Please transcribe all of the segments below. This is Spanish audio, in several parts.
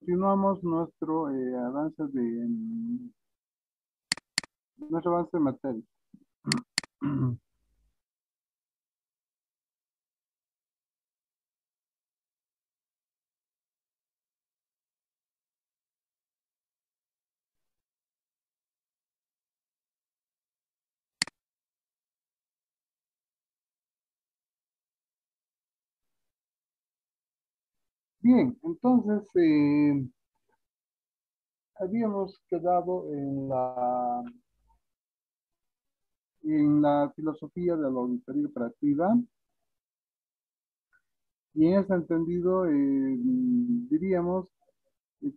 Continuamos nuestro avance de materia. Bien, entonces habíamos quedado en la filosofía de la auditoría operativa y en ese entendido diríamos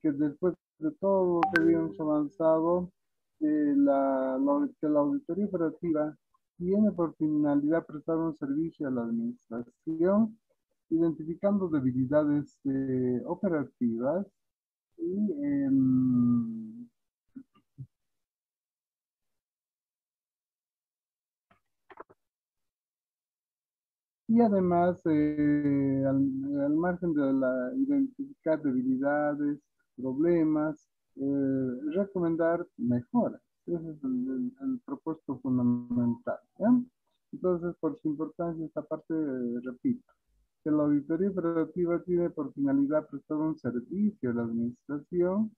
que después de todo lo que habíamos avanzado, que la auditoría operativa tiene por finalidad prestar un servicio a la administración, identificando debilidades operativas y, y además, al margen de identificar debilidades, problemas, recomendar mejoras. Ese es el propósito fundamental, ¿ya? Entonces, por su importancia, esta parte, repito, que la auditoría operativa tiene por finalidad prestar un servicio a la administración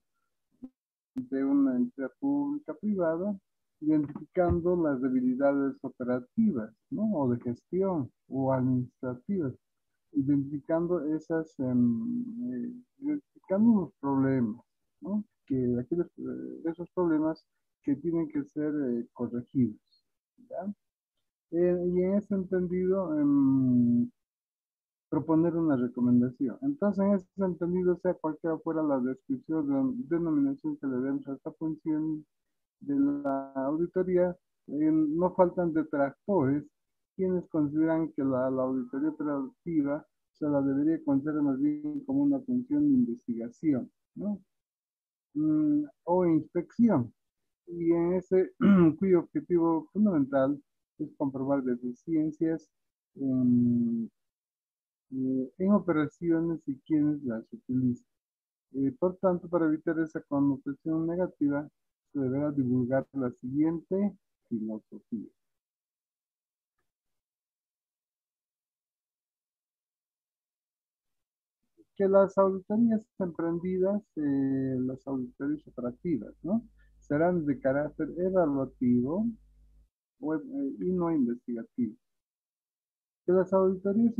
de una entidad pública privada, identificando las debilidades operativas, ¿no? O de gestión o administrativas, identificando identificando los problemas, ¿no? Esos problemas que tienen que ser corregidos, ¿ya? Y en ese entendido, proponer una recomendación. Entonces, en ese entendido, sea cualquiera fuera la descripción de denominación que le demos a esta función de la auditoría, no faltan detractores quienes consideran que la auditoría operativa se la debería considerar más bien como una función de investigación, ¿no? O inspección. Y en ese, cuyo objetivo fundamental es comprobar deficiencias en, en operaciones y quienes las utilizan. Por tanto, para evitar esa connotación negativa, se deberá divulgar la siguiente filosofía. Que las auditorías emprendidas, las auditorías operativas, ¿no? Serán de carácter evaluativo y no investigativo. Que las auditorías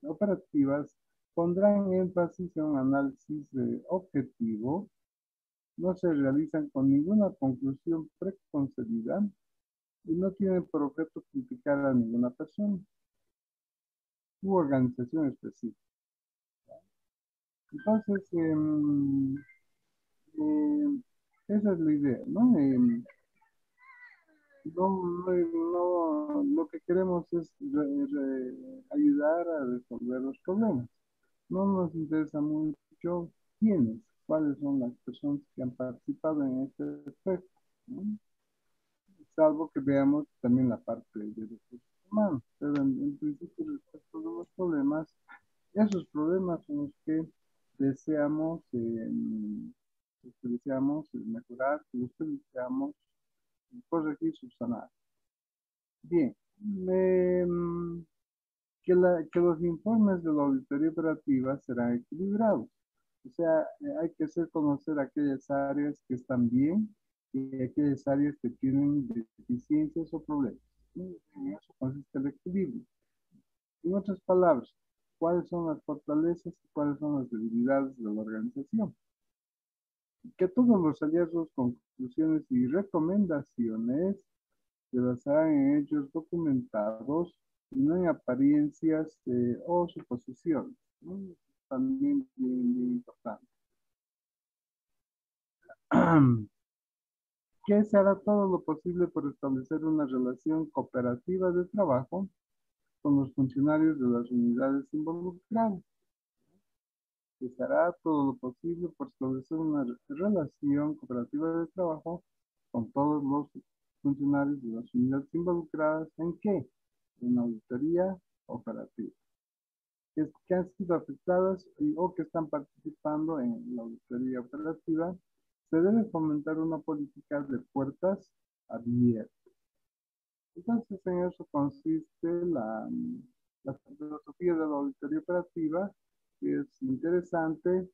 operativas pondrán énfasis en un análisis objetivo, no se realizan con ninguna conclusión preconcebida y no tienen por objeto criticar a ninguna persona u organización específica. Entonces, esa es la idea, ¿no? Lo que queremos es ayudar a resolver los problemas. No nos interesa mucho quiénes, cuáles son las personas que han participado en este aspecto, ¿no? Salvo que veamos también la parte de recursos humanos. Pero en principio, respecto de los problemas, esos problemas son los que deseamos, mejorar, los que deseamos corregir, subsanar. Bien, que los informes de la auditoría operativa serán equilibrados. O sea, hay que hacer conocer aquellas áreas que están bien y aquellas áreas que tienen deficiencias o problemas. En eso consiste el equilibrio. En otras palabras, ¿cuáles son las fortalezas y cuáles son las debilidades de la organización? Que todos los hallazgos, conclusiones y recomendaciones se basarán en hechos documentados y no en apariencias o suposiciones, ¿no? También bien, bien importante. Que se hará todo lo posible por establecer una relación cooperativa de trabajo con los funcionarios de las unidades involucradas. Que se hará todo lo posible por establecer una relación cooperativa de trabajo con todos los funcionarios de las unidades involucradas. ¿En qué? En auditoría operativa. que han sido afectadas o que están participando en la auditoría operativa, se debe fomentar una política de puertas abiertas. Entonces, en eso consiste la filosofía de la auditoría operativa, que es interesante,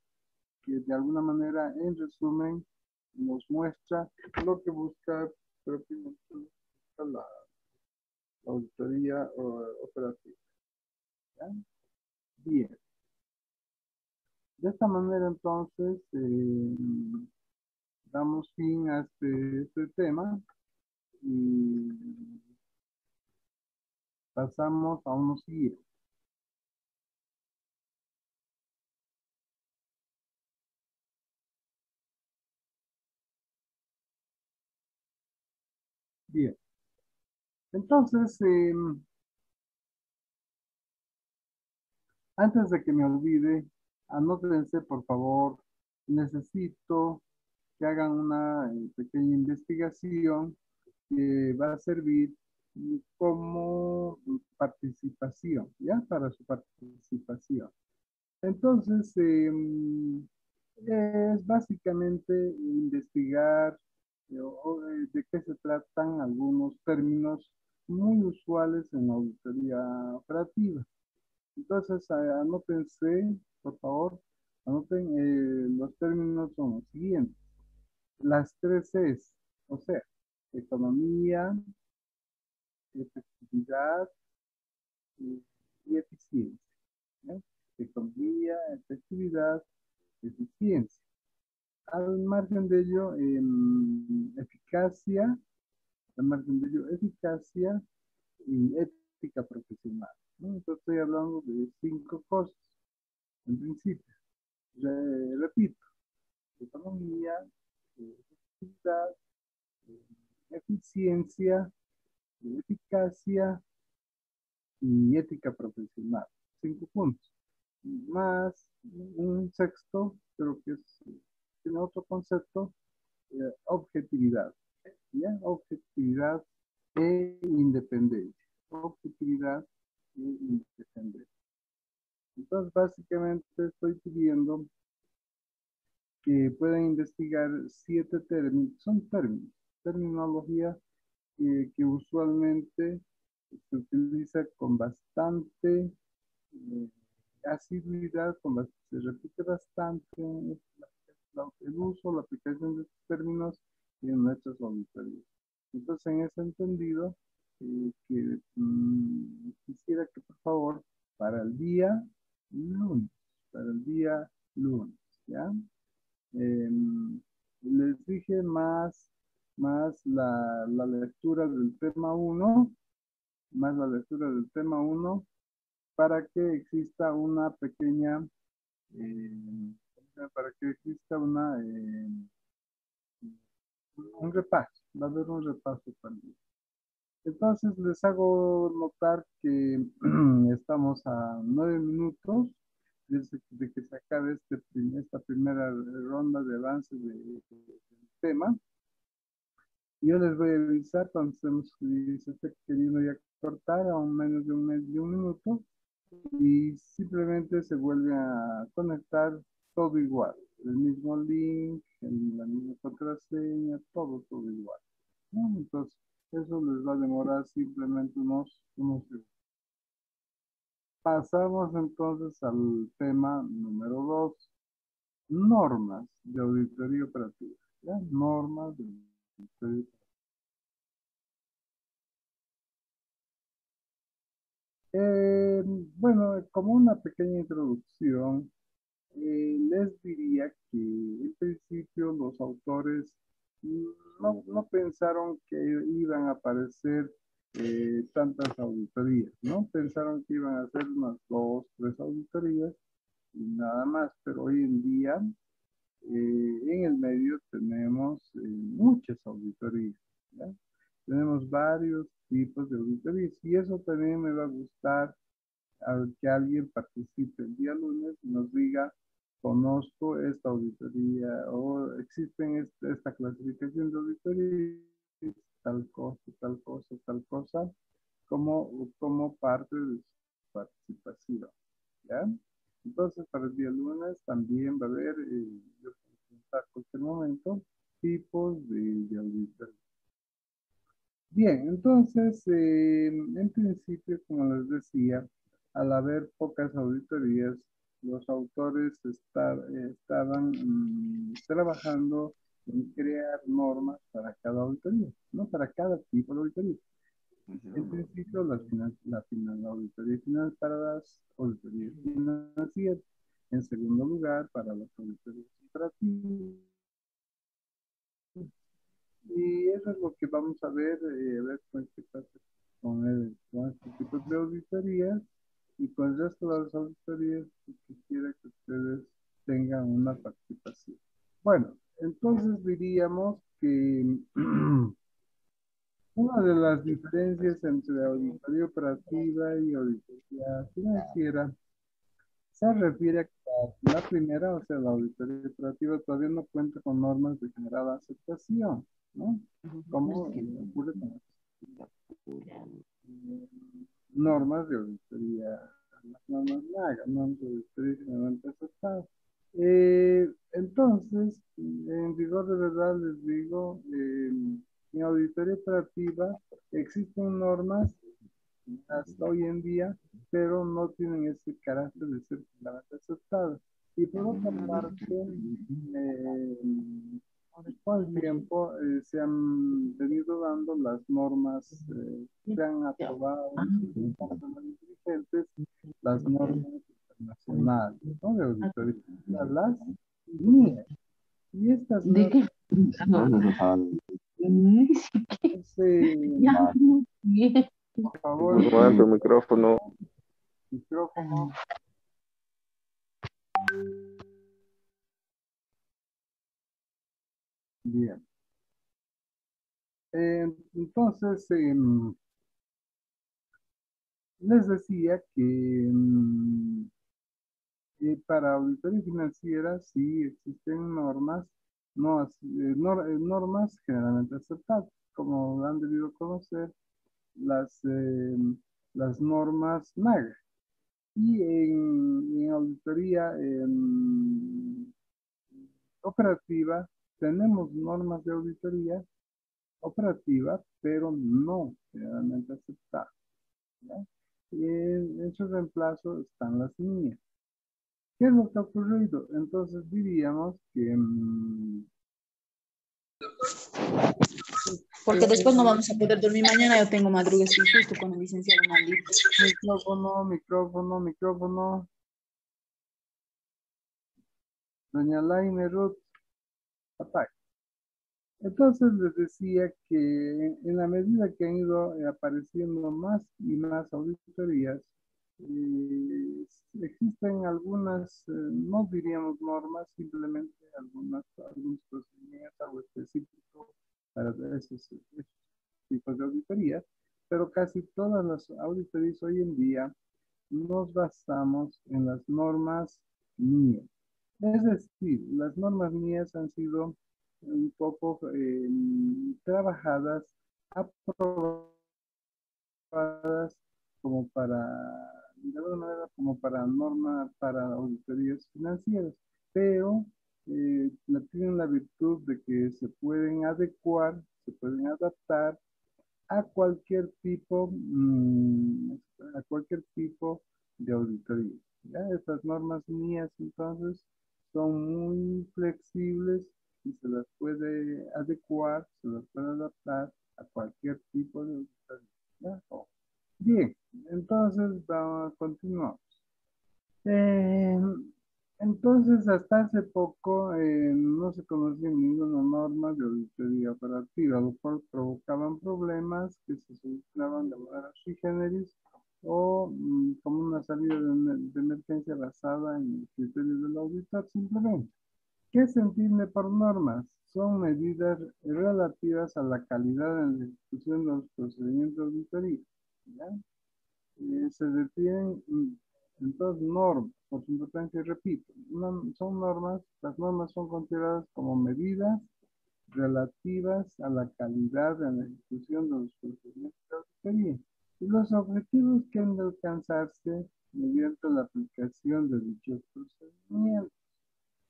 que de alguna manera, en resumen, nos muestra lo que busca propiamente la auditoría operativa. ¿Ya? Bien. De esta manera, entonces, damos fin a este tema y pasamos a uno siguiente. Bien. Entonces, antes de que me olvide, anótense, por favor, necesito que hagan una pequeña investigación que va a servir como participación, ¿ya? Para su participación. Entonces, es básicamente investigar de qué se tratan algunos términos muy usuales en la auditoría operativa. Entonces, anótense, por favor, anoten, los términos son los siguientes. Las tres es, o sea, economía, efectividad y eficiencia. ¿Ya? Economía, efectividad, eficiencia. Al margen de ello, eficacia, al margen de ello, eficacia y ética profesional, ¿no? Entonces estoy hablando de cinco cosas, en principio. Repito, economía, efectividad, eficiencia, eficacia y ética profesional. Cinco puntos. Más un sexto, creo que tiene otro concepto, objetividad. ¿Ya? Objetividad e independencia. Objetividad e independencia. Entonces, básicamente estoy pidiendo que puedan investigar 7 términos, son términos, terminología que usualmente se utiliza con bastante asiduidad, se repite bastante el uso, la aplicación de estos términos en nuestras auditorías. Entonces, en ese entendido, quisiera que por favor, para el día lunes, para el día lunes, ¿ya? Les dije más la lectura del tema uno, más la lectura del tema uno, para que exista una pequeña, eh, para que exista un repaso, va a haber un repaso también. Entonces les hago notar que estamos a 9 minutos de que se acabe esta primera ronda de avance del tema. Yo les voy a avisar cuando se esté queriendo ya cortar a un menos de un minuto y simplemente se vuelve a conectar todo igual. El mismo link, la misma contraseña, todo igual, ¿no? Entonces, eso les va a demorar simplemente unos segundos. Pasamos entonces al tema número 2, normas de auditoría operativa. ¿Ya? Normas de auditoría operativa. Bueno, como una pequeña introducción, les diría que en principio los autores no pensaron que iban a aparecer tantas auditorías, ¿no? Pensaron que iban a hacer unas 2, 3 auditorías y nada más, pero hoy en día en el medio tenemos muchas auditorías, ¿ya? Tenemos varios tipos de auditorías y eso también me va a gustar que alguien participe el día lunes y nos diga, conozco esta auditoría o existen esta clasificación de auditoría, tal cosa, como parte de su participación. ¿ya? Entonces, para el día lunes también va a haber, yo puedo preguntar cualquier momento, tipos de auditoría. Bien, entonces, en principio, como les decía, al haber pocas auditorías, los autores estaban trabajando en crear normas para cada auditoría, ¿no? Para cada tipo de auditoría. En principio, la auditoría final para las auditorías financieras. En segundo lugar, para las auditorías operativas. Y eso es lo que vamos a ver qué pasa con este tipo de auditorías y con el resto de las auditorías que quisiera que ustedes tengan una participación. Bueno, entonces diríamos que una de las diferencias entre auditoría operativa y auditoría financiera se refiere a que la primera, o sea, la auditoría operativa, todavía no cuenta con normas de generada aceptación, ¿no? Como ocurre con las normas de auditoría, las normas NAGA, normas de auditoría generalmente aceptadas. Entonces, en rigor de verdad les digo, en auditoría operativa existen normas hasta hoy en día, pero no tienen ese carácter de ser claramente aceptadas. Y por otra parte, con el tiempo se han venido dando las normas que han aprobado muy vigentes, las normas internacionales, ¿no? De auditoría, las NIE. Y estas ¿De normas qué? Ya, bien. por favor, Aguanta el micrófono. micrófono. Bien. Entonces, les decía que para auditoría financiera sí existen normas, normas generalmente aceptadas, como han debido conocer las normas NAG. Y en auditoría operativa tenemos normas de auditoría operativa, pero no generalmente aceptadas, ¿ya? Y en su reemplazo están las NIE. ¿Qué es lo que ha ocurrido? Entonces diríamos que Porque después no vamos a poder dormir mañana. Yo tengo madrugas y justo con el licenciado maldito. micrófono, micrófono, micrófono. Doña Laine Ruth, apague. Entonces les decía que en la medida que han ido apareciendo más y más auditorías, eh, existen algunas, no diríamos normas, simplemente algunos procedimientos, algo específico para esos tipos de auditorías, pero casi todas las auditorías hoy en día nos basamos en las normas MIE. Es decir, las normas mías han sido un poco trabajadas, aprobadas como para, de alguna manera, como para normas, para auditorías financieras, pero tienen la virtud de que se pueden adecuar, se pueden adaptar a cualquier tipo, a cualquier tipo de auditoría. ¿Ya? Estas normas mías entonces son muy flexibles y se las puede adecuar, se las puede adaptar a cualquier tipo de auditoría. ¿Ya? Bien, entonces vamos a continuar. Eh, entonces, hasta hace poco no se conocía ninguna norma de auditoría operativa, lo cual provocaban problemas que se solucionaban de manera sui generis o como una salida de emergencia basada en el criterio del auditor simplemente. ¿Qué se entiende por normas? Son medidas relativas a la calidad en la ejecución de los procedimientos de auditoría. ¿Ya? Se definen entonces normas, por su importancia, repito, son normas, las normas son consideradas como medidas relativas a la calidad en la ejecución de los procedimientos de auditoría. Y los objetivos que han de alcanzarse mediante la aplicación de dichos procedimientos.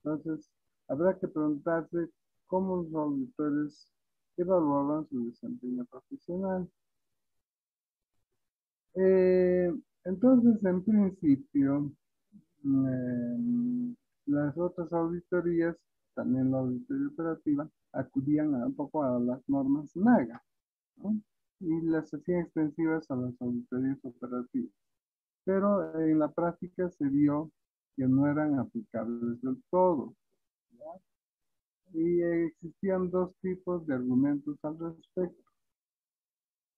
Entonces, habrá que preguntarse cómo los auditores evaluaban su desempeño profesional. Entonces, en principio, las otras auditorías, también la auditoría operativa, acudían un poco a las normas NAGA, ¿no? Y las hacían extensivas a las auditorías operativas. Pero en la práctica se vio que no eran aplicables del todo, ¿ya? Y existían dos tipos de argumentos al respecto.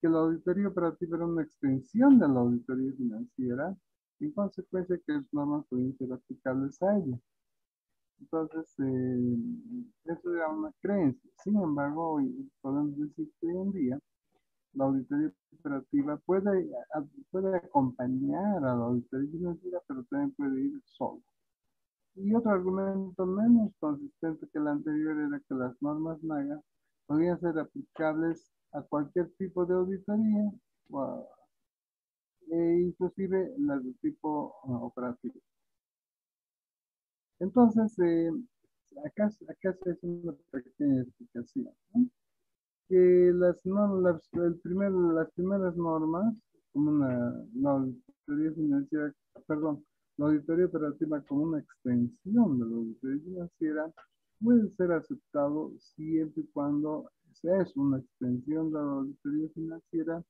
Que la auditoría operativa era una extensión de la auditoría financiera, en consecuencia que las normas podían ser aplicables a ella. Entonces, eso era una creencia. Sin embargo, hoy podemos decir que hoy en día la auditoría operativa puede acompañar a la auditoría financiera, pero también puede ir solo. Y otro argumento menos consistente que el anterior era que las normas NAGA podían ser aplicables a cualquier tipo de auditoría, inclusive las de tipo operativo. Entonces, acá se hace una pequeña explicación, ¿no? Que las primeras normas, como la auditoría financiera, perdón, la auditoría operativa como una extensión de la auditoría financiera, puede ser aceptado siempre y cuando es una extensión de la auditoría financiera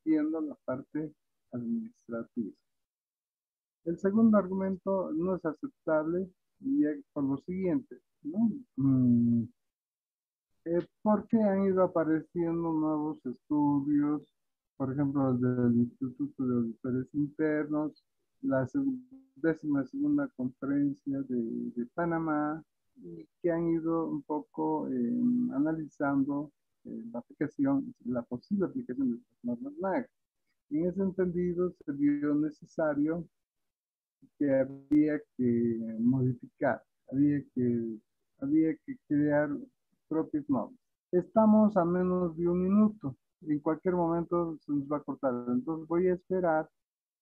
viendo la parte administrativa. El segundo argumento no es aceptable y por lo siguiente, ¿no? Porque han ido apareciendo nuevos estudios, por ejemplo, el del Instituto de Auditores Internos, la 12ª conferencia de Panamá, y que han ido un poco analizando la posible aplicación de estas normas NAG. En ese entendido, se vio necesario que había que modificar, había que crear propias normas. Estamos a menos de un minuto. En cualquier momento se nos va a cortar. Entonces voy a esperar.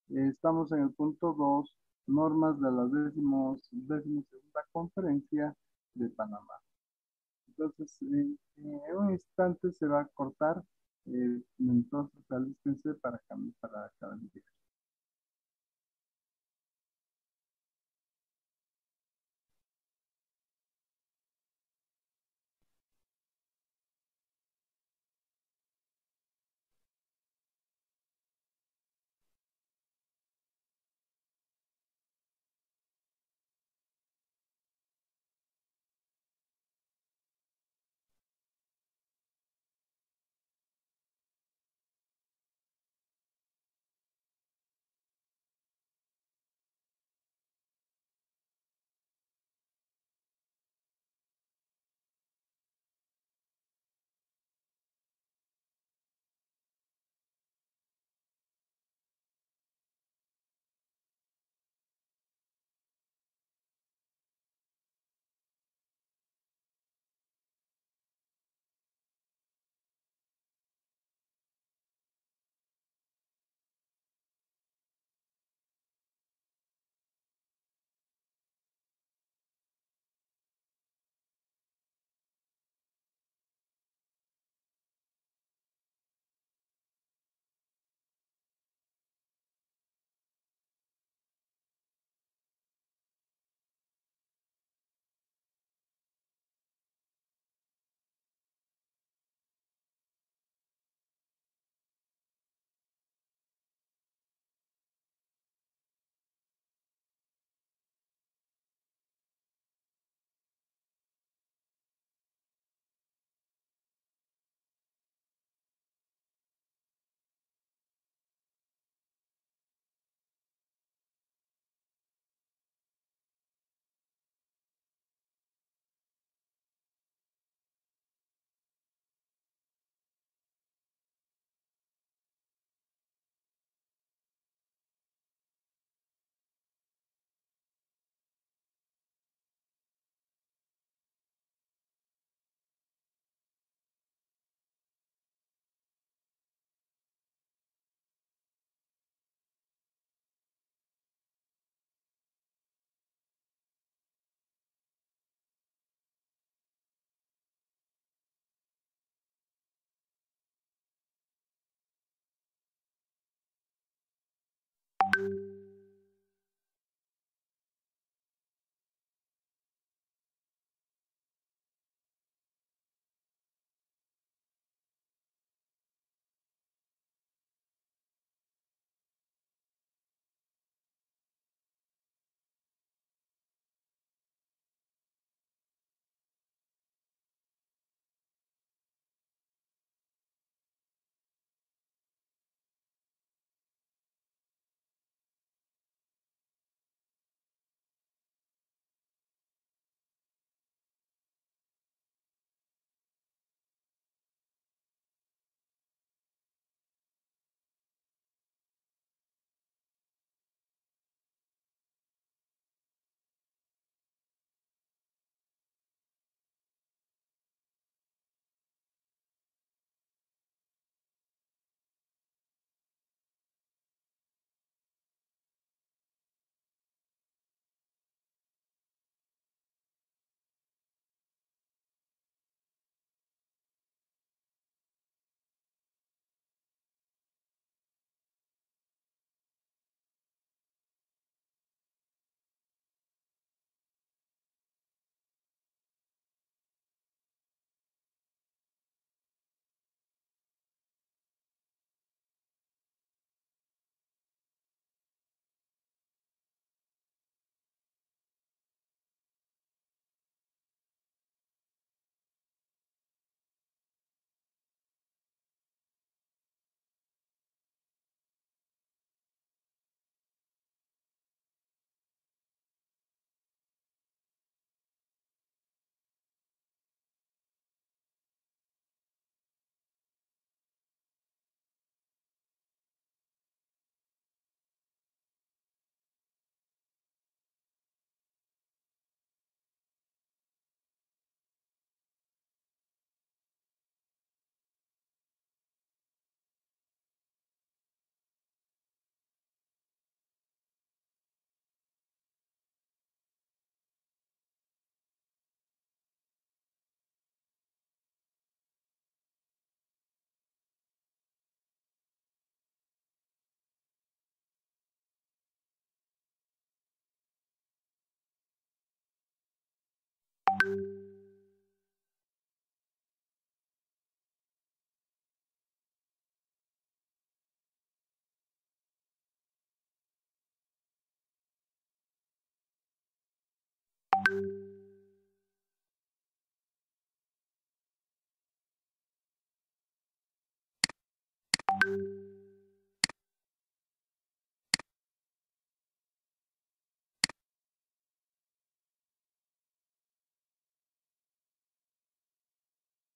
Estamos en el punto 2, normas de la 12ª conferencia de Panamá. Entonces, en un instante se va a cortar. Entonces, alístense para cada día.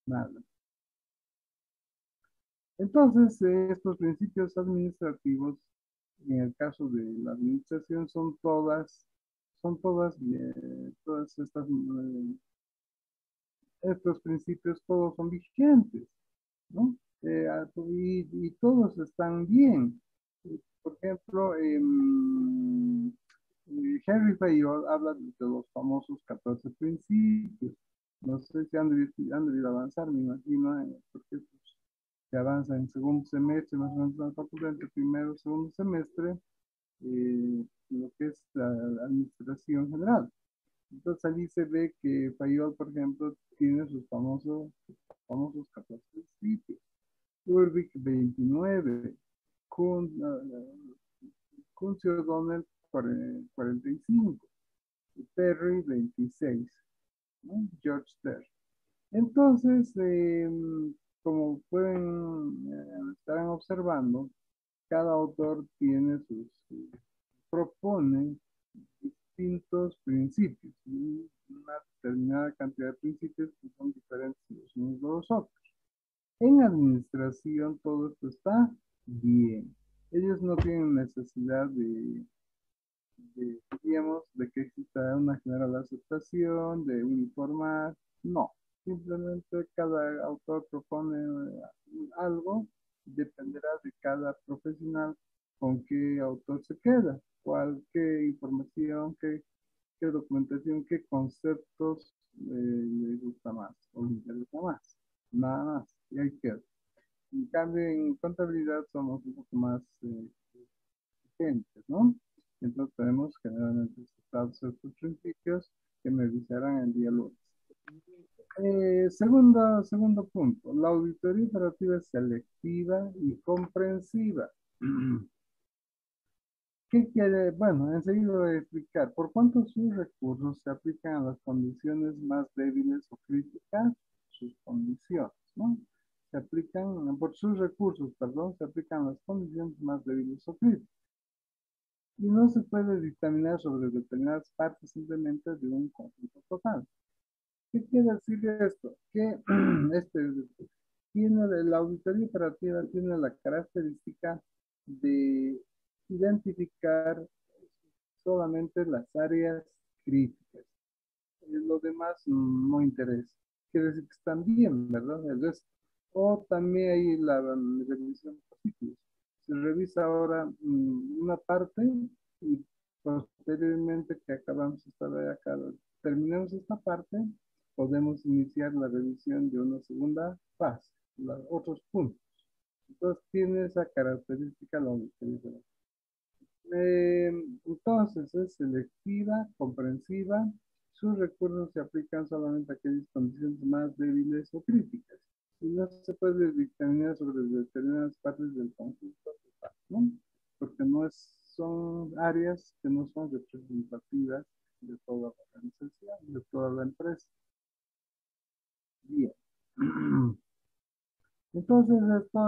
nada. Entonces, estos principios administrativos, en el caso de la administración, todas estas, estos principios, todos son vigentes, ¿no? Y todos están bien. Por ejemplo, Henry Fayol habla de los famosos 14 principios. No sé si han debido avanzar, me imagino, porque pues, se avanza en segundo semestre, más o menos en la facultad, entre primero y segundo semestre, lo que es la administración general. Entonces allí se ve que Fayol, por ejemplo, tiene sus famosos 14 principios. Urbic 29, Kunze O'Donnell 45, Terry 26, ¿no? George Terry. Entonces, como pueden estar observando, cada autor tiene propone distintos principios, una determinada cantidad de principios que son diferentes los unos de los otros. En administración todo esto está bien. Ellos no tienen necesidad digamos, de que exista una general aceptación, de uniformar. No, simplemente cada autor propone algo, dependerá de cada profesional con qué autor se queda, qué información, qué documentación, qué conceptos le gusta más o le interesa más. Nada más, y ahí queda. En cambio, en contabilidad somos un poco más exigentes, ¿no? Entonces tenemos generalmente estos principios que me avisarán el día lunes. Segundo punto, la auditoría operativa es selectiva y comprensiva. ¿Qué quiere? Bueno, enseguida voy a explicar por cuánto sus recursos se aplican a las condiciones más débiles o críticas, sus condiciones, ¿no? Se aplican, por sus recursos, perdón, se aplican a las condiciones más débiles o críticas. Y no se puede dictaminar sobre determinadas partes simplemente de un conjunto total. ¿Qué quiere decir esto? Que la auditoría operativa tiene la característica de identificar solamente las áreas críticas. Lo demás no interesa. Quiere decir que están bien, ¿verdad? El resto. O también hay la revisión por ciclos. Se revisa ahora una parte y posteriormente que acabamos esta de acá, terminamos esta parte, podemos iniciar la revisión de una segunda fase, otros puntos. Entonces tiene esa característica la auditoría. Entonces es selectiva, comprensiva, sus recursos se aplican solamente a aquellas condiciones más débiles o críticas. Y no se puede dictaminar sobre determinadas partes del conjunto total, ¿no? Porque son áreas que no son representativas de toda la organización, de toda la empresa. Bien. Entonces esto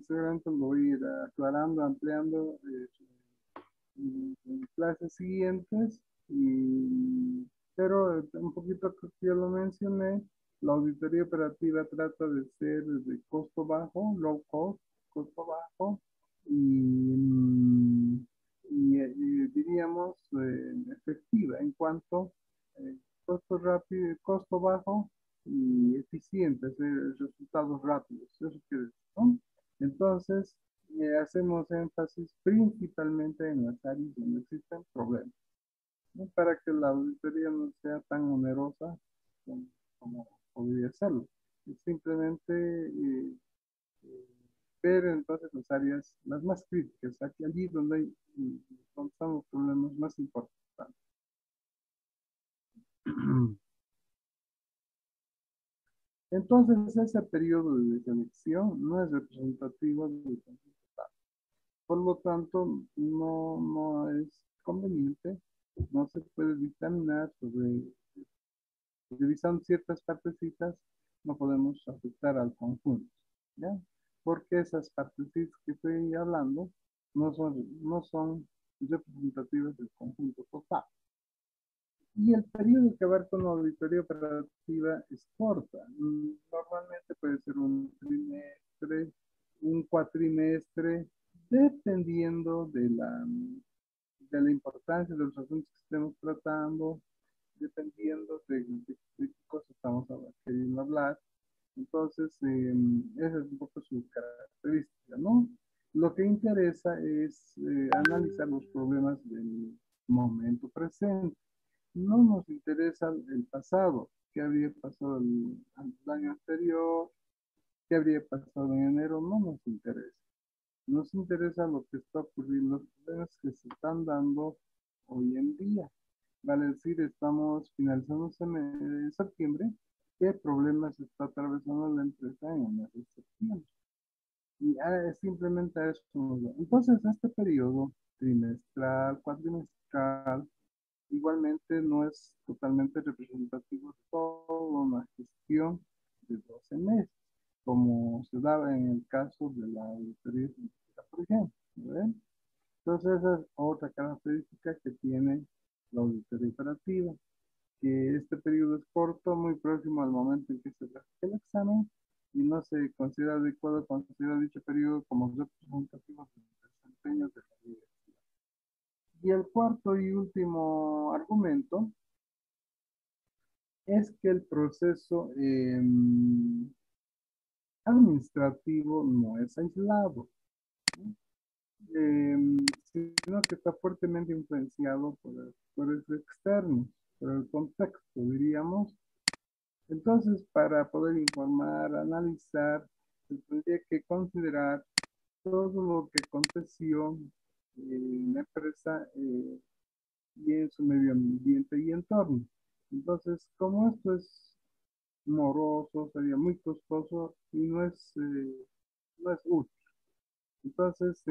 seguramente lo voy a ir aclarando, ampliando en clases siguientes, pero un poquito que ya lo mencioné, la auditoría operativa trata de ser de costo bajo, low cost, costo bajo, y, diríamos efectiva en cuanto costo rápido, costo bajo y eficiente, resultados rápidos, eso quiere decir, ¿no? Entonces, hacemos énfasis principalmente en las áreas donde existen problemas, ¿no? Para que la auditoría no sea tan onerosa como podría serlo. Es simplemente ver entonces las áreas las más críticas, allí donde están los problemas más importantes. Entonces, ese periodo de selección no es representativo del conjunto total. Por lo tanto, no es conveniente, no se puede dictaminar revisando ciertas partecitas, no podemos afectar al conjunto, ¿ya? Porque esas partecitas que estoy hablando no son representativas del conjunto total. Y el periodo que abarca una auditoría operativa es corta. Normalmente puede ser un trimestre, un cuatrimestre, dependiendo de la importancia de los asuntos que estemos tratando, dependiendo de qué cosas estamos queriendo hablar. Entonces, esa es un poco su característica, ¿no? Lo que interesa es analizar los problemas del momento presente. No nos interesa el pasado, qué habría pasado el año anterior, qué habría pasado en enero, no nos interesa. Nos interesa lo que está ocurriendo, los problemas que se están dando hoy en día. Vale decir, estamos finalizando septiembre, ¿qué problemas está atravesando la empresa en el mes de septiembre? Y es simplemente a eso. Entonces, este periodo trimestral, cuatrimestral, igualmente no es totalmente representativo de toda una gestión de 12 meses, como se daba en el caso de la auditoría científica, por ejemplo. ¿Ven? Entonces, esa es otra característica que tiene la auditoría operativa, que este periodo es corto, muy próximo al momento en que se hace el examen, y no se considera adecuado considerar dicho periodo como representativo del desempeño de la vida. Y el cuarto y último argumento es que el proceso administrativo no es aislado, sino que está fuertemente influenciado por el externo, por el contexto, diríamos. Entonces, para poder informar, analizar, se tendría que considerar todo lo que aconteció en la empresa y en su medio ambiente y entorno. Entonces, como esto es moroso, sería muy costoso y no es útil. Entonces,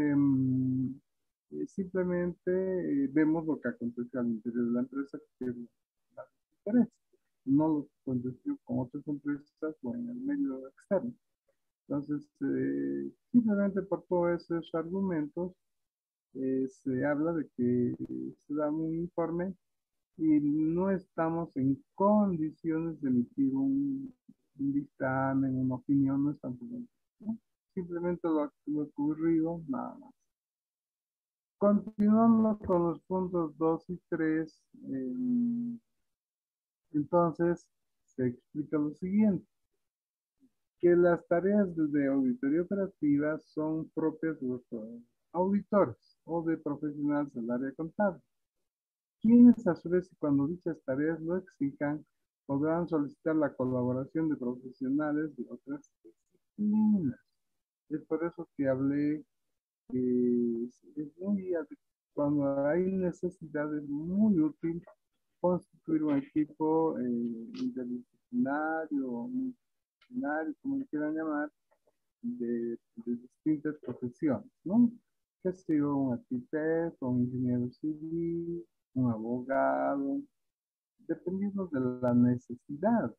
simplemente vemos lo que aconteció al interior de la empresa, que es la interés, no lo que aconteció con otras empresas o en el medio externo. Entonces, simplemente por todos esos argumentos, se habla de que se da un informe y no estamos en condiciones de emitir un dictamen, una opinión, no estamos en, ¿no? Simplemente lo ocurrido, nada más. Continuando con los puntos 2 y 3, entonces se explica lo siguiente, que las tareas de auditoría operativa son propias de los auditores o de profesionales del área contable, quienes a su vez, cuando dichas tareas lo exijan, podrán solicitar la colaboración de profesionales de otras disciplinas. Es por eso que hablé que es muy, cuando hay necesidad, es muy útil constituir un equipo interdisciplinario, multidisciplinario, como le quieran llamar, de distintas profesiones, ¿no? Que sea un arquitecto, un ingeniero civil, un abogado, dependiendo de la necesidad,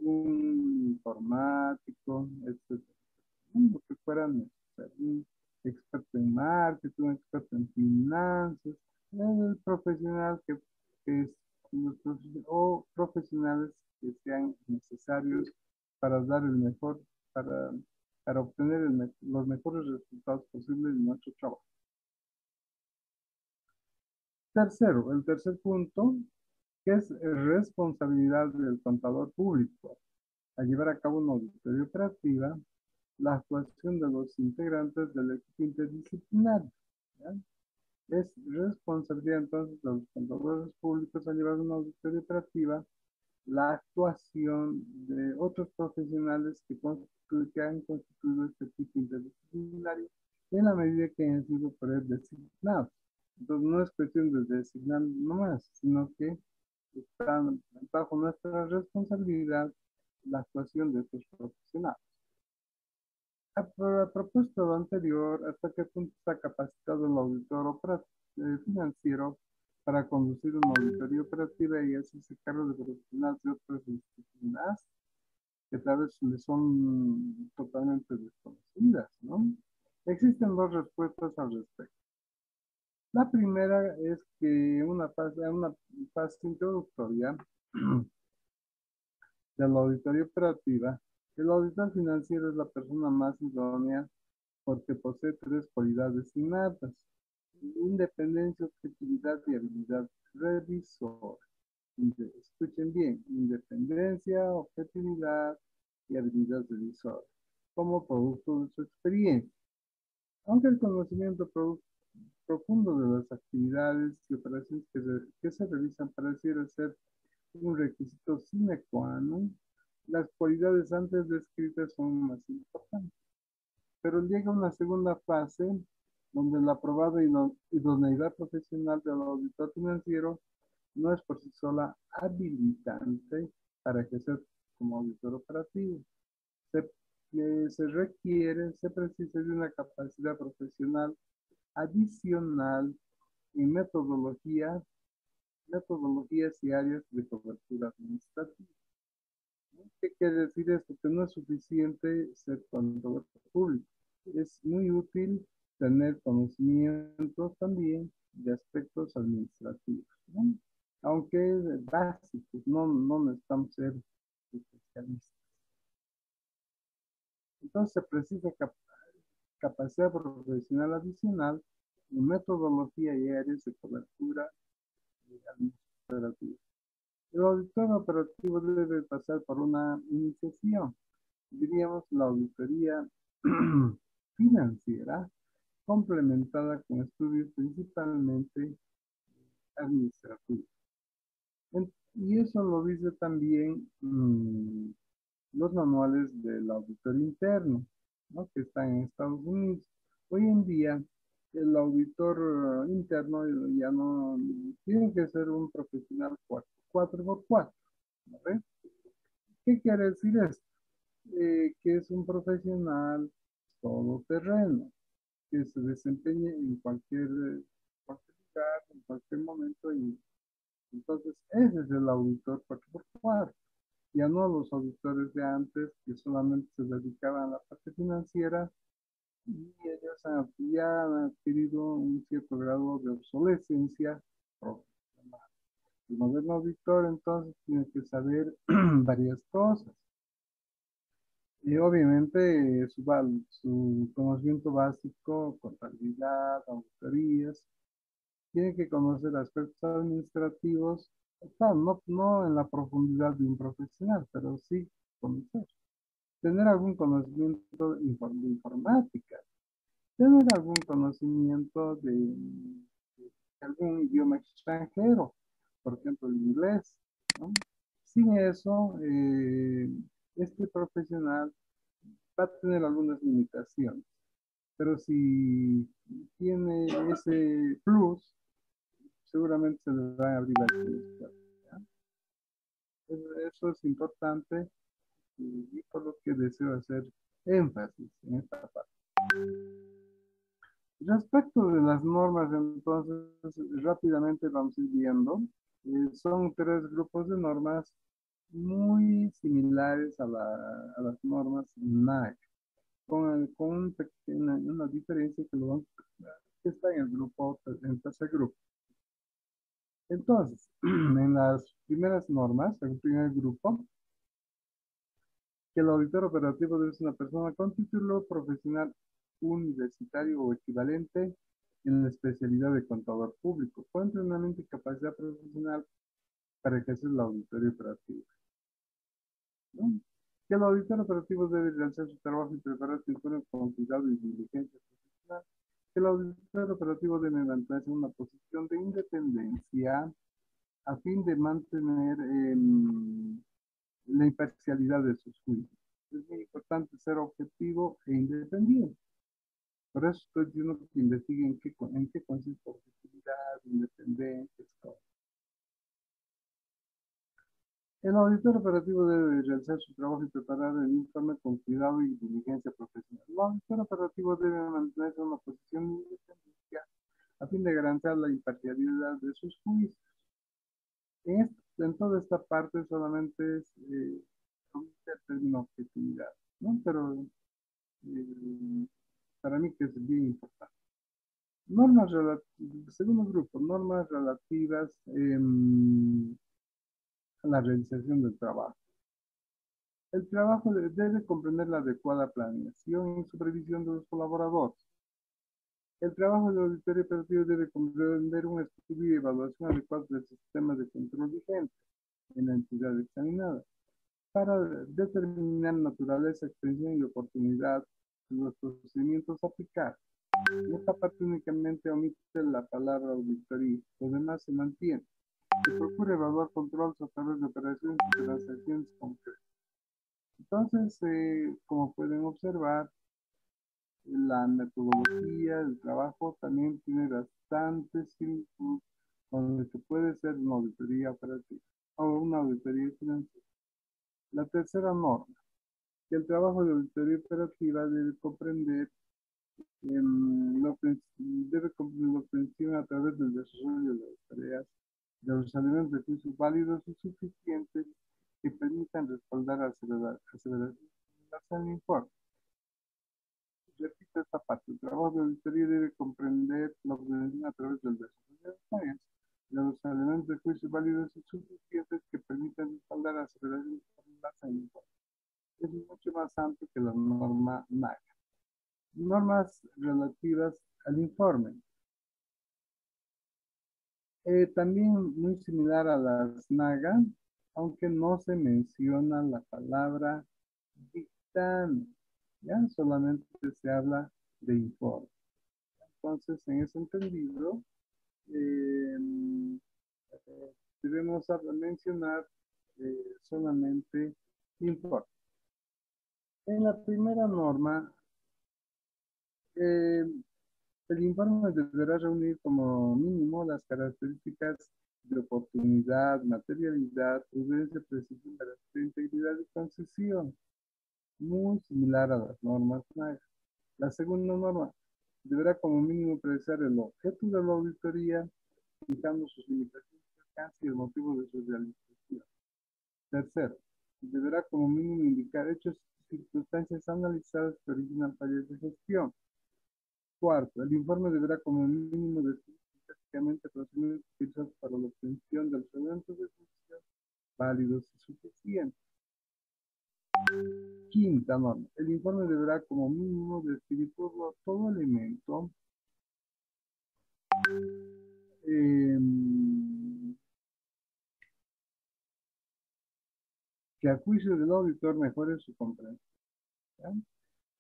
un informático, etcétera, lo que fuera necesario, un experto en marketing, un experto en finanzas, el profesional que es, o profesionales que sean necesarios para dar el mejor, para, para obtener los mejores resultados posibles de nuestro trabajo. Tercero, el tercer punto, que es responsabilidad del contador público a llevar a cabo una auditoría operativa, la actuación de los integrantes del equipo interdisciplinario. ¿Ya? Es responsabilidad entonces de los contadores públicos a llevar una auditoría operativa, la actuación de otros profesionales que han constituido este equipo interdisciplinario en la medida que han sido por él designados. Entonces no es cuestión de designar nomás, sino que están bajo nuestra responsabilidad la actuación de estos profesionales. A propósito de lo anterior, ¿hasta qué punto está capacitado el auditor financiero para conducir una auditoría operativa y hacerse cargo de profesionales de otras disciplinas que tal vez le son totalmente desconocidas, ¿no? Existen dos respuestas al respecto. La primera es que una fase introductoria de la auditoría operativa, el auditor financiero es la persona más idónea porque posee tres cualidades innatas: independencia, objetividad y habilidad revisora. Escuchen bien: independencia, objetividad y habilidad revisora, como producto de su experiencia. Aunque el conocimiento profundo de las actividades y operaciones que se realizan pareciera ser un requisito sine qua non, las cualidades antes descritas son más importantes. Pero llega una segunda fase donde la probada idoneidad profesional del auditor financiero no es por sí sola habilitante para ejercer como auditor operativo. Se, se precisa de una capacidad profesional adicional en metodologías y áreas de cobertura administrativa. ¿Qué quiere decir esto? Que no es suficiente ser contador público. Es muy útil tener conocimientos también de aspectos administrativos, ¿no? Aunque básicos, no necesitamos ser especialistas. Entonces se precisa capacidad profesional adicional en metodología y áreas de cobertura administrativa. El auditor operativo debe pasar por una iniciación, diríamos la auditoría financiera, complementada con estudios principalmente administrativos. Y eso lo dice también los manuales del auditor interno, ¿no? Que están en Estados Unidos. Hoy en día, el auditor interno ya no tiene que ser un profesional 4x4. ¿No? ¿Qué quiere decir esto? Que es un profesional todoterreno, que se desempeñe en cualquier lugar, en cualquier momento. Y entonces, ese es el auditor 4x4. Ya no los auditores de antes, que solamente se dedicaban a la parte financiera, y ellos ya han adquirido un cierto grado de obsolescencia profesional. El moderno auditor entonces tiene que saber varias cosas. Y obviamente su conocimiento básico, contabilidad, auditorías, tiene que conocer aspectos administrativos, claro, no en la profundidad de un profesional, pero sí conocer. Tener algún conocimiento de informática, tener algún conocimiento de algún idioma extranjero, por ejemplo el inglés, ¿no? Sin eso, este profesional va a tener algunas limitaciones, pero si tiene ese plus, seguramente se le van a abrir las puertas. Eso es importante, y por lo que deseo hacer énfasis en esta parte. Respecto de las normas, entonces, rápidamente vamos a ir viendo. Son tres grupos de normas muy similares a las normas NAC, con una diferencia que está en el grupo, en el tercer grupo. Entonces, en las primeras normas, el primer grupo, que el auditor operativo debe ser una persona con título profesional universitario o equivalente en la especialidad de contador público, con entrenamiento y capacidad profesional para ejercer la auditoría operativa, ¿no? Que el auditor operativo debe realizar su trabajo y preparar su informe con cuidado y diligencia profesional. Que el auditor operativo debe mantenerse en una posición de independencia a fin de mantener la imparcialidad de sus juicios. Es muy importante ser objetivo e independiente. Por eso estoy diciendo que investiguen en qué consiste objetividad, independencia, todo. El auditor operativo debe realizar su trabajo y preparar el informe con cuidado y diligencia profesional. El auditor operativo debe mantenerse en una posición de independencia a fin de garantizar la imparcialidad de sus juicios. En toda esta parte solamente es el término objetividad, ¿no? Pero para mí que es bien importante. Segundo grupo, normas relativas a la realización del trabajo. El trabajo debe comprender la adecuada planeación y supervisión de los colaboradores. El trabajo de auditoría operativa debe comprender un estudio y evaluación adecuada del sistema de control vigente en la entidad examinada para determinar naturaleza, extensión y oportunidad de los procedimientos a aplicar. En esta parte únicamente omite la palabra auditoría, lo demás se mantiene. Se procura evaluar controles a través de operaciones y transacciones concretas. Entonces, como pueden observar, la metodología del trabajo también tiene bastantes similitud con lo que puede ser una auditoría operativa o una auditoría financiera. La tercera norma, que el trabajo de auditoría operativa debe comprender debe cumplir la obtención a través del desarrollo de las tareas de los elementos de juicio válidos y suficientes que permitan respaldar aceleración del informe. Repito esta parte. El trabajo de auditoría debe comprender la obtención a través del desarrollo de las tareas de los elementos de juicio válidos y suficientes que permitan respaldar aceleración del informe. Es mucho más amplio que la norma NAC. Normas relativas al informe. También muy similar a las NAGA, aunque no se menciona la palabra dictamen, ¿ya? Solamente se habla de informe. Entonces, en ese entendido, eh, debemos mencionar solamente informe. En la primera norma, eh, el informe deberá reunir como mínimo las características de oportunidad, materialidad, prudencia, precisión, garantía, integridad y concesión, muy similar a las normas NAGA. La segunda norma deberá como mínimo precisar el objeto de la auditoría, indicando sus limitaciones, alcance y el motivo de su realización. Tercero, deberá como mínimo indicar hechos y circunstancias analizadas que originan fallas de gestión. Cuarto, el informe deberá como mínimo describir específicamente procedimientos utilizados para la obtención de los eventos de función válidos y suficientes. Quinta norma, el informe deberá como mínimo describir todo elemento que a juicio del auditor mejore su comprensión. ¿Ya?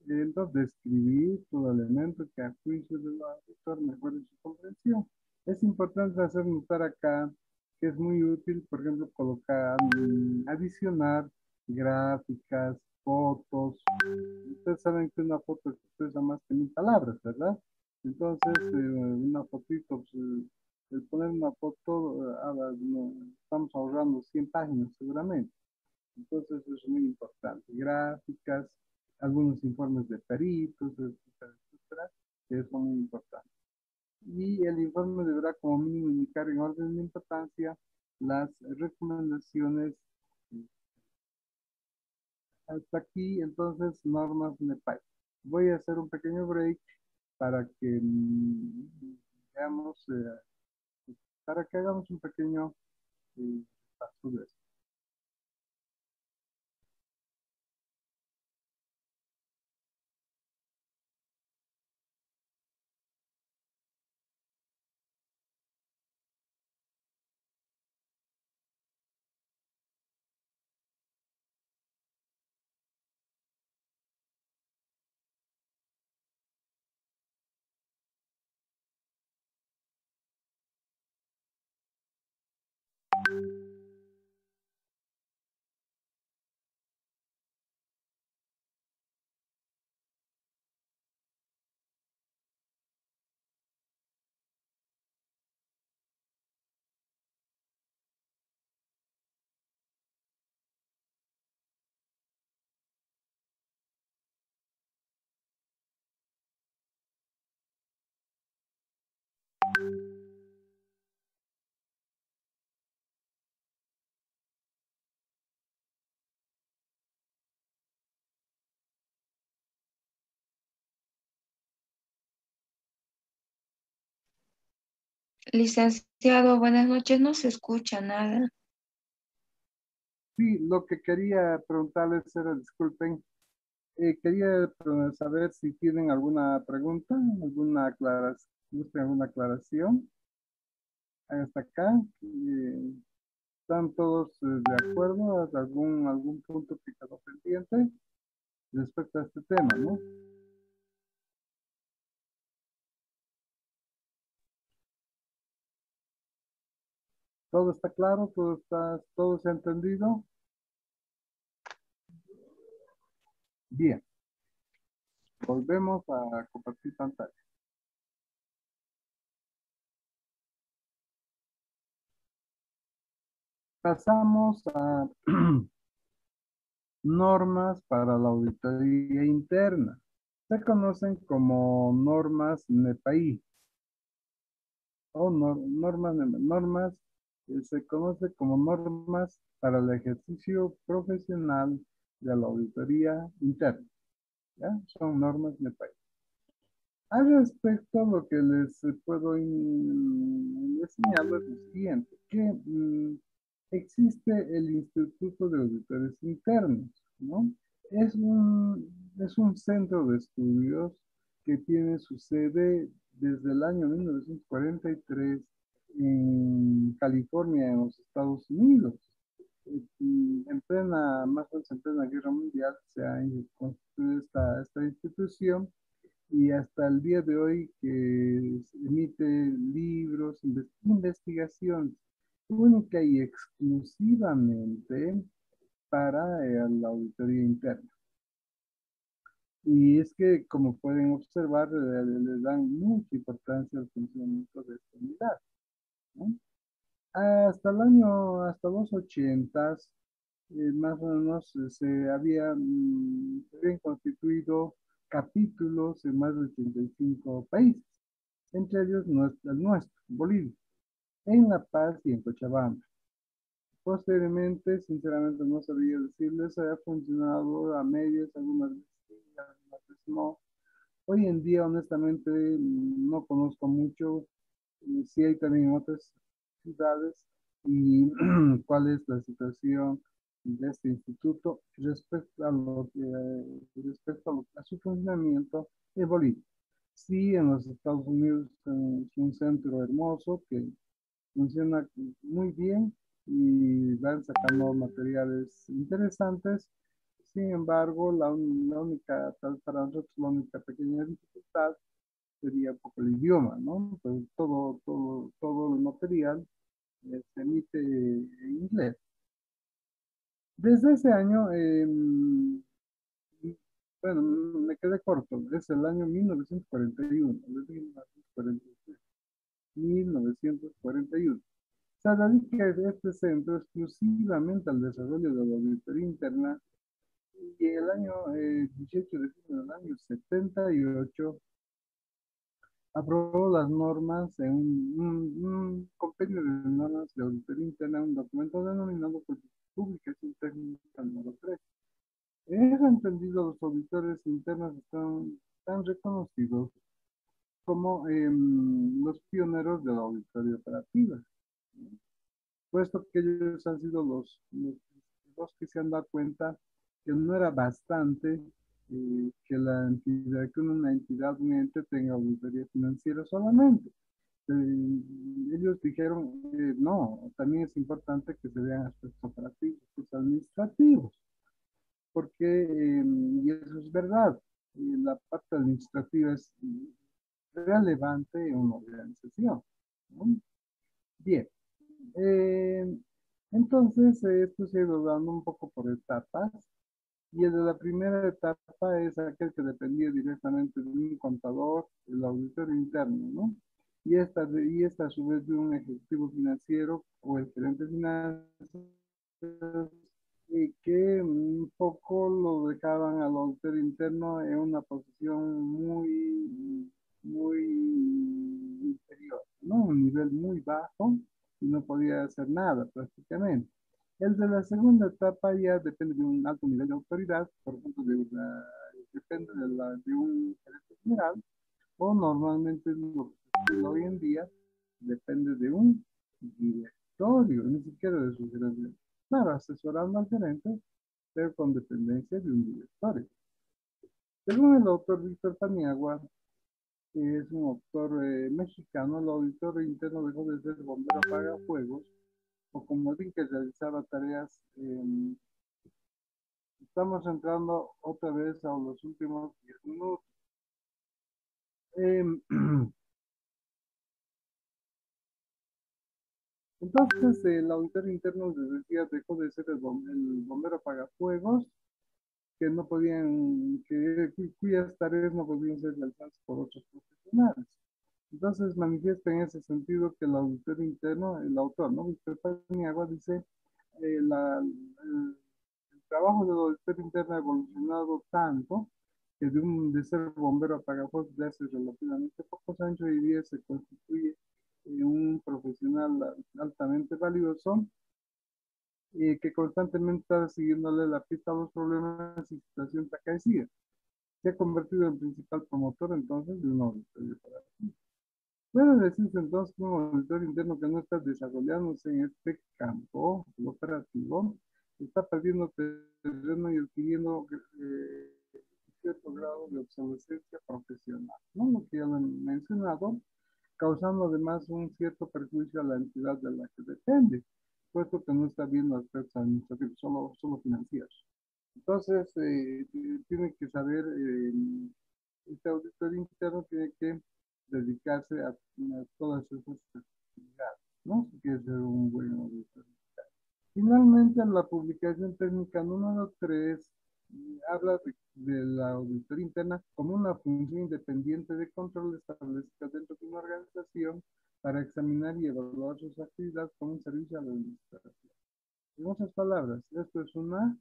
Entonces, describir todo elemento que a juicio del auditor mejore su comprensión. Es importante hacer notar acá que es muy útil, por ejemplo, colocar, adicionar gráficas, fotos. Ustedes saben que una foto expresa más que 1000 palabras, ¿verdad? Entonces, una fotito, pues, el poner una foto, no, estamos ahorrando 100 páginas seguramente. Entonces, es muy importante. Gráficas, algunos informes de peritos, etcétera, etcétera, que son muy importantes. Y el informe deberá como mínimo indicar en orden de importancia las recomendaciones. Hasta aquí, entonces, normas NEPAI. Voy a hacer un pequeño break para que veamos, para que hagamos un pequeño paso de esto. Licenciado, buenas noches. No se escucha nada. Sí, lo que quería preguntarles era, disculpen, quería saber si tienen alguna pregunta, alguna aclaración, alguna aclaración hasta acá. ¿Están todos de acuerdo? ¿Algún punto que quedó pendiente respecto a este tema, no? ¿Todo está claro? ¿Todo se ha entendido? Bien, volvemos a compartir pantalla. Pasamos a normas para la auditoría interna. Se conocen como normas NEPAI o normas, se conoce como normas para el ejercicio profesional de la auditoría interna. ¿Ya? Son normas NEPAI. Al respecto, lo que les puedo enseñar es lo siguiente, que existe el Instituto de Auditores Internos, ¿no? Es un centro de estudios que tiene su sede desde el año 1943 en California, en los Estados Unidos. Más o menos en plena Guerra Mundial, se ha construido esta institución y hasta el día de hoy que emite libros, investigaciones, única y exclusivamente para la auditoría interna. Y es que, como pueden observar, le dan mucha importancia al funcionamiento de esta unidad, ¿no? Hasta los ochentas, más o menos se habían constituido capítulos en más de 85 países, entre ellos el nuestro, Bolivia, en La Paz y en Cochabamba. Posteriormente, sinceramente no sabía decirles, ha funcionado a medias, algunas veces sí, algunas veces no. Hoy en día, honestamente, no conozco mucho, sí hay también en otras ciudades, y cuál es la situación de este instituto respecto a su funcionamiento en Bolivia. Sí, en los Estados Unidos es un centro hermoso que funciona muy bien y van sacando materiales interesantes. Sin embargo, para nosotros la única pequeña dificultad sería un poco el idioma, ¿no? Pues todo el material se emite en inglés. Desde ese año, bueno, me quedé corto, es el año 1941, desde 1941. Se dedica este centro exclusivamente al desarrollo de la auditoría interna y el año 18 de junio del año 78 aprobó las normas en un compendio de normas de auditoría interna, un documento denominado Publicación Técnica número 3. En ese entendido, los auditores internos están reconocidos como los pioneros de la auditoría operativa, ¿no? Puesto que ellos han sido los que se han dado cuenta que no era bastante que una entidad, un ente tenga auditoría financiera solamente. Ellos dijeron, no, también es importante que se vean aspectos operativos, administrativos, porque, y eso es verdad, la parte administrativa es relevante en una organización, ¿no? Bien, eh, entonces esto se ha ido dando un poco por etapas, y el de la primera etapa es aquel que dependía directamente de un contador, el auditor interno, ¿no? Y esta a su vez de un ejecutivo financiero o el gerente financiero, que un poco lo dejaban al auditor interno en una posición muy inferior, ¿no? Un nivel muy bajo y no podía hacer nada prácticamente. El de la segunda etapa ya depende de un alto nivel de autoridad, por ejemplo, depende de un gerente general, o normalmente lo que hoy en día depende de un directorio, ni siquiera de su gerente. Claro, asesorando al gerente, pero con dependencia de un directorio. Según el autor Víctor Paniagua, que es un autor mexicano, el auditor interno dejó de ser bombero apagafuegos o comodín que realizaba tareas. Estamos entrando otra vez a los últimos 10 minutos. Entonces, el auditor interno les decía, dejó de ser el bombero apagafuegos, que no podían, cuyas tareas no podían ser realizadas por otros profesionales. Entonces manifiesta en ese sentido que el auditor interno, el autor, ¿no? Víctor Paniagua dice, el trabajo del auditor interno ha evolucionado tanto que de ser bombero apagafuegos de hace relativamente pocos años, hoy día se constituye un profesional altamente valioso que constantemente está siguiéndole la pista a los problemas y situaciones acaecidas. Se ha convertido en principal promotor entonces de un auditorio operativo. Puede decirse entonces que un auditor interno que no está desarrollándose en este campo operativo está perdiendo terreno y adquiriendo cierto grado de obsolescencia profesional, ¿no? Lo que ya lo he mencionado, causando además un cierto perjuicio a la entidad de la que depende, puesto que no está viendo aspectos administrativos, solo financieros. Entonces, tiene que saber, este auditor interno tiene que dedicarse a todas esas actividades, ¿no? Si quiere ser un buen auditor. Finalmente, la publicación técnica número 3 habla de la auditoría interna como una función independiente de control establecida dentro de una organización para examinar y evaluar sus actividades como un servicio a la administración. En otras palabras, esto es una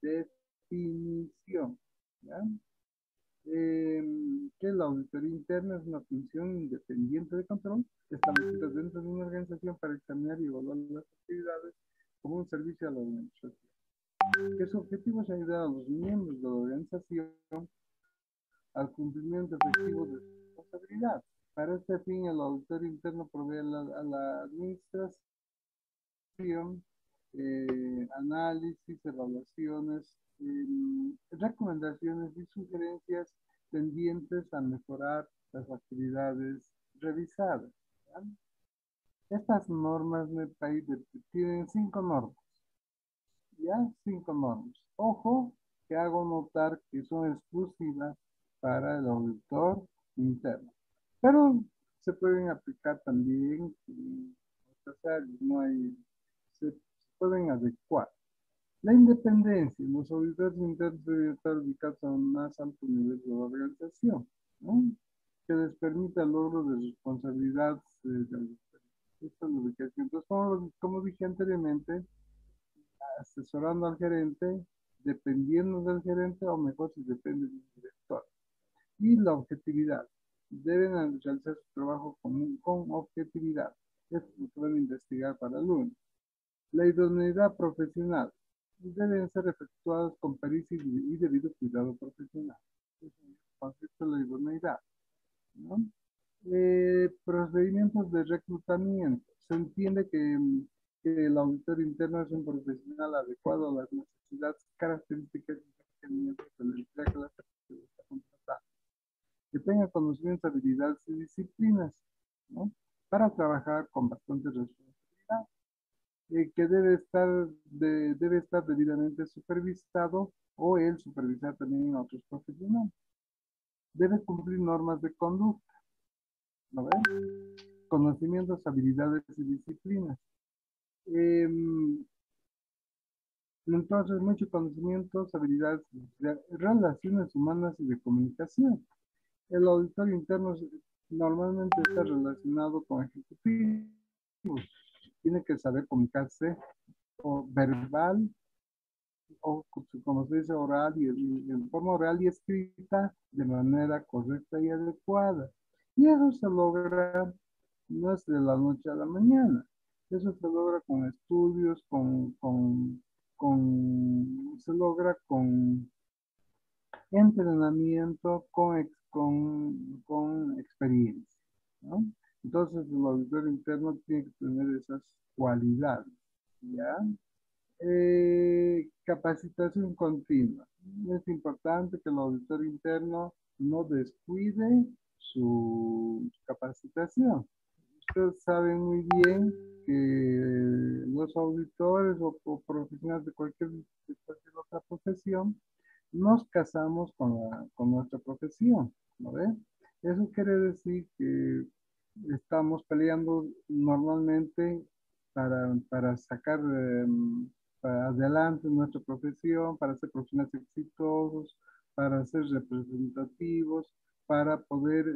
definición, ¿ya? Que la auditoría interna es una función independiente de control establecida dentro de una organización para examinar y evaluar las actividades como un servicio a la administración. Que su objetivo es ayudar a los miembros de la organización al cumplimiento efectivo de sus responsabilidades. Para este fin, el auditor interno provee a la administración análisis, evaluaciones, recomendaciones y sugerencias tendientes a mejorar las actividades revisadas, ¿ya? Estas normas en el país tienen 5 normas, ¿ya? 5 normas. Ojo, que hago notar que son exclusivas para el auditor interno, pero se pueden aplicar también en otras áreas, no hay, se pueden adecuar. La independencia, los auditores internos deben estar ubicados a un más alto nivel de la organización, ¿no? Que les permita el logro de responsabilidades de auditoría. Esta es la ubicación. Entonces, como dije anteriormente, asesorando al gerente, dependiendo del gerente, o mejor si depende del director. Y la objetividad. Deben realizar su trabajo con objetividad. Esto lo pueden investigar para el lunes. La idoneidad profesional. Deben ser efectuadas con pericia y debido cuidado profesional. Es el concepto de la idoneidad, ¿no? Procedimientos de reclutamiento. Se entiende que el auditor interno es un profesional adecuado a las necesidades, características y requerimientos de la empresa que la persona está contratando. Que tenga conocimientos, habilidades y disciplinas, ¿no? Para trabajar con bastante responsabilidad. Que debe estar debidamente supervisado o él supervisar también a otros profesionales. Debe cumplir normas de conducta, ¿no ven? Conocimientos, habilidades y disciplinas. Entonces, muchos conocimientos, habilidades, relaciones humanas y de comunicación. El auditor interno normalmente está relacionado con ejecutivos. Tiene que saber comunicarse o verbal, o como se dice oral y en forma oral y escrita de manera correcta y adecuada. Y eso se logra, no es de la noche a la mañana. Eso se logra con estudios, se logra con entrenamiento, con experiencia, ¿no? Entonces, el auditor interno tiene que tener esas cualidades, ¿ya? Capacitación continua. Es importante que el auditor interno no descuide su capacitación. Ustedes saben muy bien que los auditores o profesionales de cualquier otra profesión nos casamos con nuestra profesión, ¿no ve? Eso quiere decir que estamos peleando normalmente para sacar para adelante nuestra profesión, para ser profesionales exitosos, para ser representativos, para poder,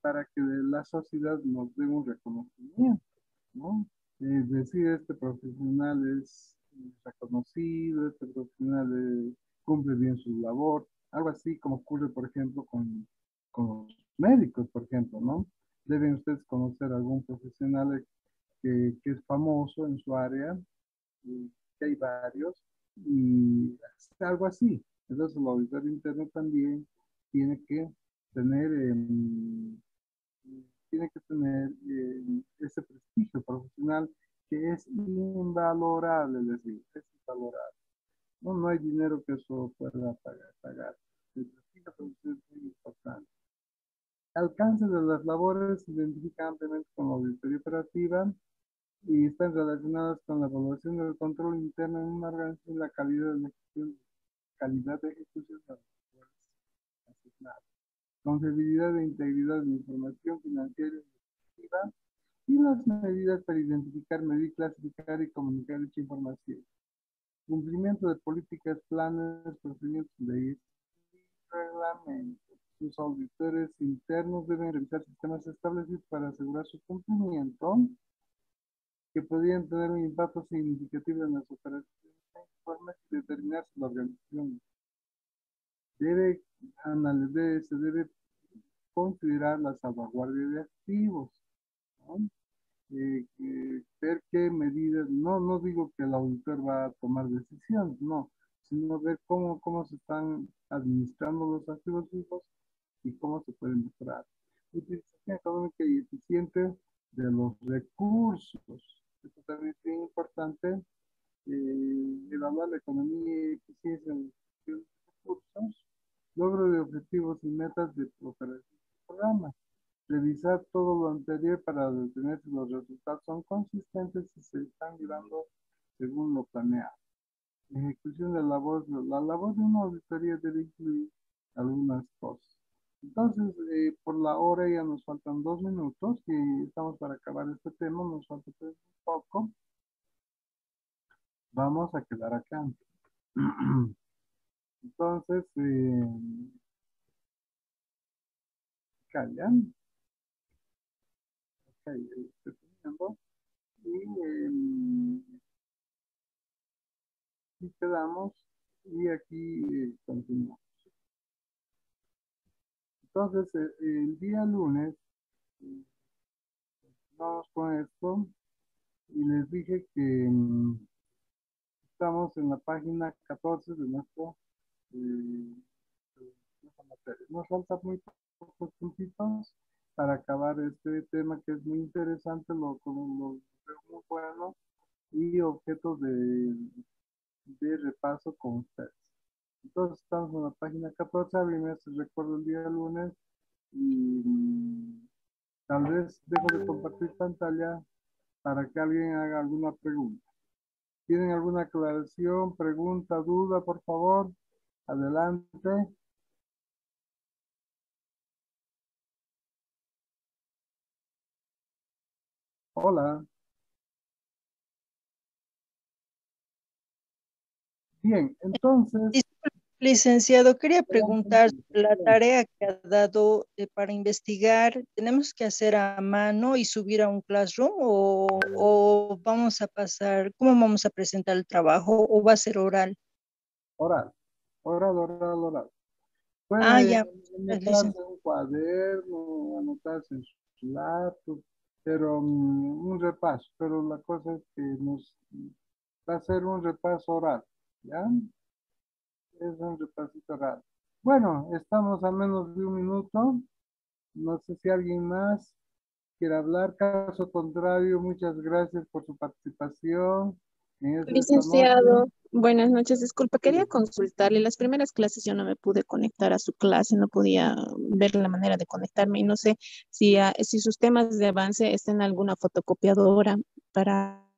para que la sociedad nos dé un reconocimiento, ¿no? Es decir, este profesional es reconocido, este profesional cumple bien su labor, algo así como ocurre, por ejemplo, con los médicos, por ejemplo, ¿no? Deben ustedes conocer algún profesional que es famoso en su área, y que hay varios, y algo así. Entonces, el auditor interno también tiene que tener, ese prestigio profesional que es invalorable, es decir, es invalorable. No, no hay dinero que eso pueda pagar. El prestigio profesional es muy importante. Alcance de las labores se identifica ampliamente con la auditoría operativa y están relacionadas con la evaluación del control interno en una organización y la calidad de ejecución de las labores asignadas. Confiabilidad e integridad de la información financiera y administrativa y las medidas para identificar, medir, clasificar y comunicar dicha información. Cumplimiento de políticas, planes, procedimientos, leyes y reglamentos. Sus auditores internos deben revisar sistemas establecidos para asegurar su cumplimiento, que podrían tener un impacto significativo en las operaciones e informes y determinar si la organización se debe considerar la salvaguardia de activos, ¿no? Ver qué medidas, no digo que el auditor va a tomar decisiones, no, sino ver cómo se están administrando los activos fijos y cómo se pueden mejorar. Utilización económica y eficiente de los recursos. Esto también es bien importante, evaluar la economía y eficiencia en los recursos, logro de objetivos y metas de operación del programa. Revisar todo lo anterior para determinar si los resultados son consistentes y se están llevando según lo planeado. Ejecución de la labor de una auditoría debe incluir algunas cosas. Entonces, por la hora ya nos faltan 2 minutos y estamos para acabar este tema, nos falta un poco. Vamos a quedar acá. Entonces, callan. Ok, estoy terminando. Y quedamos y aquí continuamos. Entonces, el día lunes, vamos con esto y les dije que estamos en la página 14 de eh, nuestra materia. Nos falta muy pocos puntitos para acabar este tema que es muy interesante, lo veo muy bueno y objeto de repaso con ustedes. Entonces estamos en la página 14, a mí me recuerdo el día lunes y tal vez dejo de compartir pantalla para que alguien haga alguna pregunta. ¿Tienen alguna aclaración, pregunta, duda, por favor? Adelante. Hola. Bien, entonces, Licenciado, quería preguntar sobre la tarea que ha dado para investigar. ¿Tenemos que hacer a mano y subir a un Classroom o vamos a pasar, cómo vamos a presentar el trabajo o va a ser oral? oral, oral. Ah, Puede ya. anotarse en un cuaderno, anotarse en su laptop, pero un repaso. Pero la cosa es que nos va a ser un repaso oral, ¿ya? Es un repasito oral. Bueno, estamos a menos de 1 minuto. No sé si alguien más quiere hablar. Caso contrario, muchas gracias por su participación en esta noche. Licenciado, buenas noches. Disculpa, quería consultarle. Las primeras clases yo no me pude conectar a su clase, no podía ver la manera de conectarme y no sé si sus temas de avance están en alguna fotocopiadora para